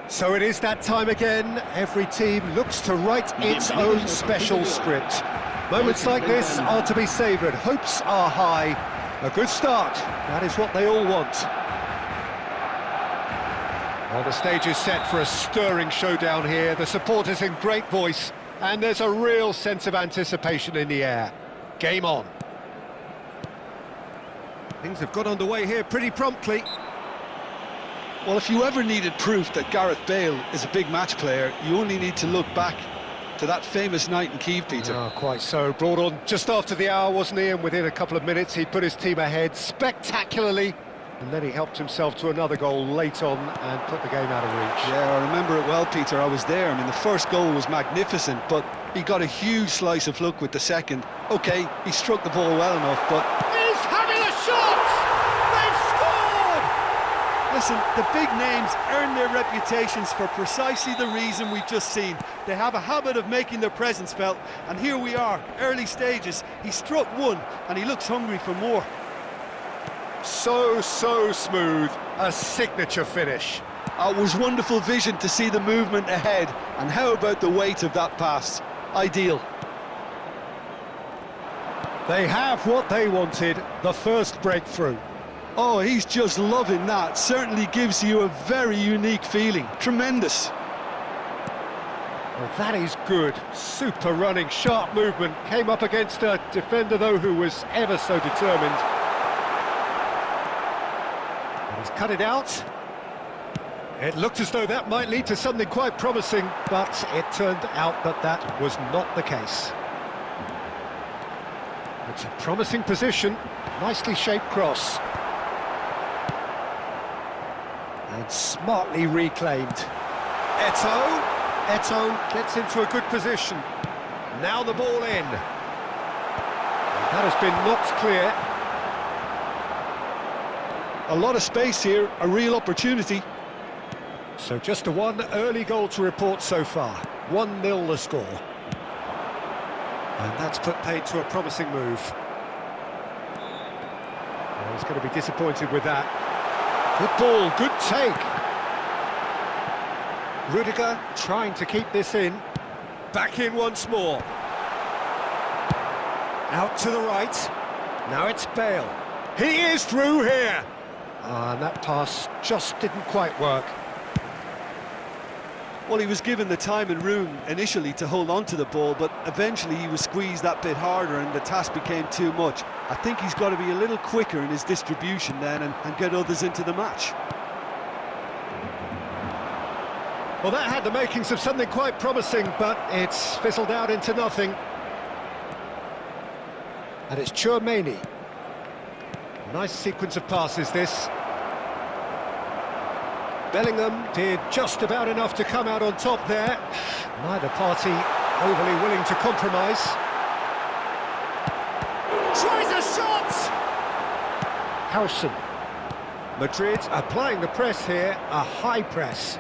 So it is that time again. Every team looks to write its own special script. Moments like this are to be savoured. Hopes are high. A good start. That is what they all want. Well, the stage is set for a stirring showdown here. The supporters in great voice, and there's a real sense of anticipation in the air. Game on. Things have got underway here pretty promptly. Well, if you ever needed proof that Gareth Bale is a big match player, you only need to look back to that famous night in Kiev, Peter. Oh, quite so. Brought on just after the hour, wasn't he? And within a couple of minutes, he put his team ahead spectacularly. And then he helped himself to another goal late on and put the game out of reach. Yeah, I remember it well, Peter. I was there. I mean, the first goal was magnificent, but he got a huge slice of luck with the second. OK, he struck the ball well enough, but... He's having a shot! They've scored! Listen, the big names earn their reputations for precisely the reason we've just seen. They have a habit of making their presence felt, and here we are, early stages. He struck one, and he looks hungry for more. So smooth, a signature finish. It was wonderful vision to see the movement ahead, and how about the weight of that pass? Ideal. They have what they wanted, the first breakthrough. Oh, he's just loving that. Certainly gives you a very unique feeling. Tremendous. Well, that is good. Super running, sharp movement. Came up against a defender, though, who was ever so determined. He's cut it out. It looked as though that might lead to something quite promising, but it turned out that that was not the case. It's a promising position, nicely shaped cross. And smartly reclaimed. Eto'o gets into a good position. Now the ball in. And that has been knocked clear. A lot of space here, a real opportunity. So just a one early goal to report so far. 1-0 the score. And that's put paid to a promising move. Well, he's going to be disappointed with that. Good ball, good take. Rudiger trying to keep this in. Back in once more. Out to the right. Now it's Bale. He is through here. And that pass just didn't quite work. Well, he was given the time and room initially to hold on to the ball, but eventually he was squeezed that bit harder and the task became too much. I think he's got to be a little quicker in his distribution then and get others into the match. Well, that had the makings of something quite promising, but it's fizzled out into nothing. And it's Chouameni. Nice sequence of passes, this. Bellingham did just about enough to come out on top there. Neither party overly willing to compromise. Tries a shot! Howson. Madrid applying the press here, a high press.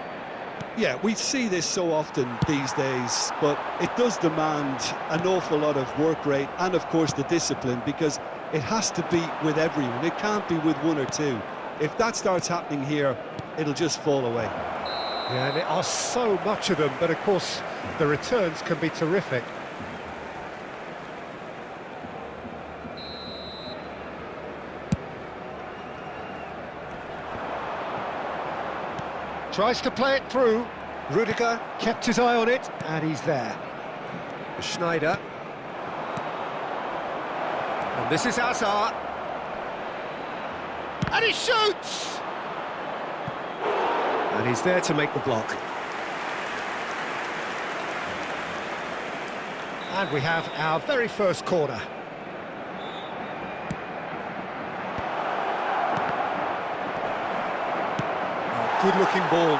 Yeah, we see this so often these days, but it does demand an awful lot of work rate and, of course, the discipline, because it has to be with everyone. It can't be with one or two. If that starts happening here, it'll just fall away. Yeah, and there are so much of them, but of course the returns can be terrific. Tries to play it through. Rudiger kept his eye on it, and he's there. Schneider. And this is Hazard. And he shoots! And he's there to make the block. And we have our very first corner. Oh, good-looking ball.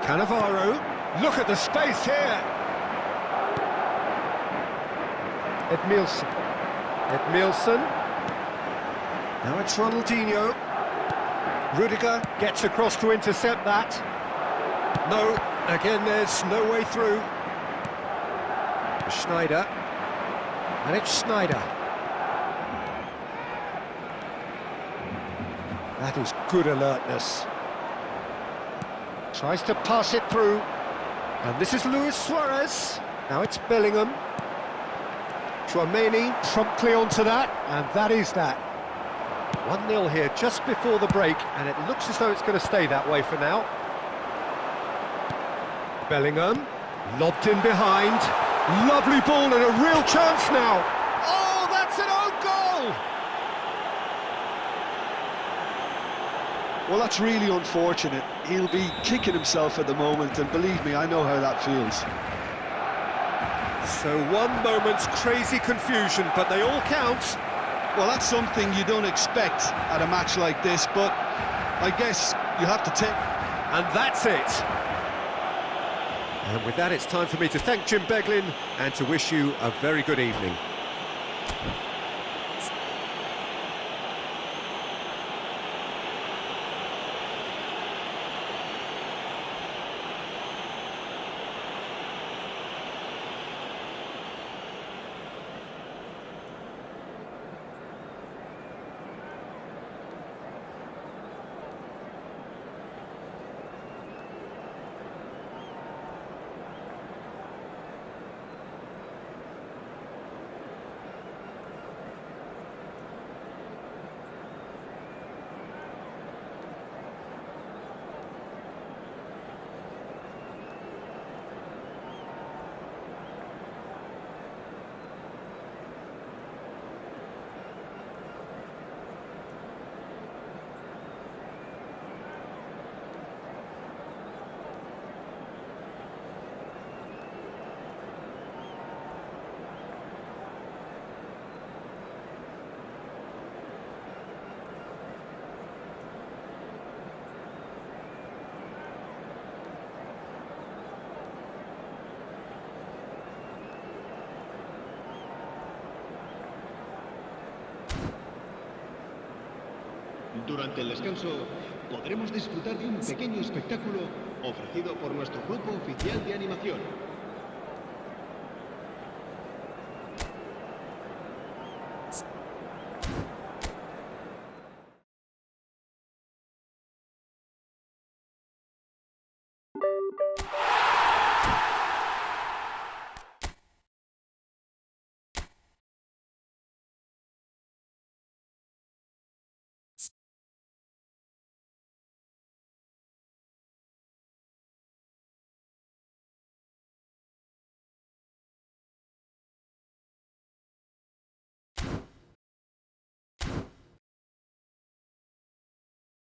Cannavaro. Look at the space here. Edmilson. Now it's Ronaldinho. Rudiger gets across to intercept that. No, again there's no way through. Schneider. And it's Schneider. That is good alertness. Tries to pass it through. And this is Luis Suarez. Now it's Bellingham. Chouameni promptly onto that, and that is that. 1-0 here just before the break, and it looks as though it's going to stay that way for now. Bellingham, lobbed in behind. Lovely ball and a real chance now. Oh, that's an own goal! Well, that's really unfortunate. He'll be kicking himself at the moment, and believe me, I know how that feels. So one moment's crazy confusion, but they all count. Well, that's something you don't expect at a match like this, but I guess you have to take... And that's it. And with that, it's time for me to thank Jim Beglin and to wish you a very good evening. Durante el descanso podremos disfrutar de un pequeño espectáculo ofrecido por nuestro grupo oficial de animación.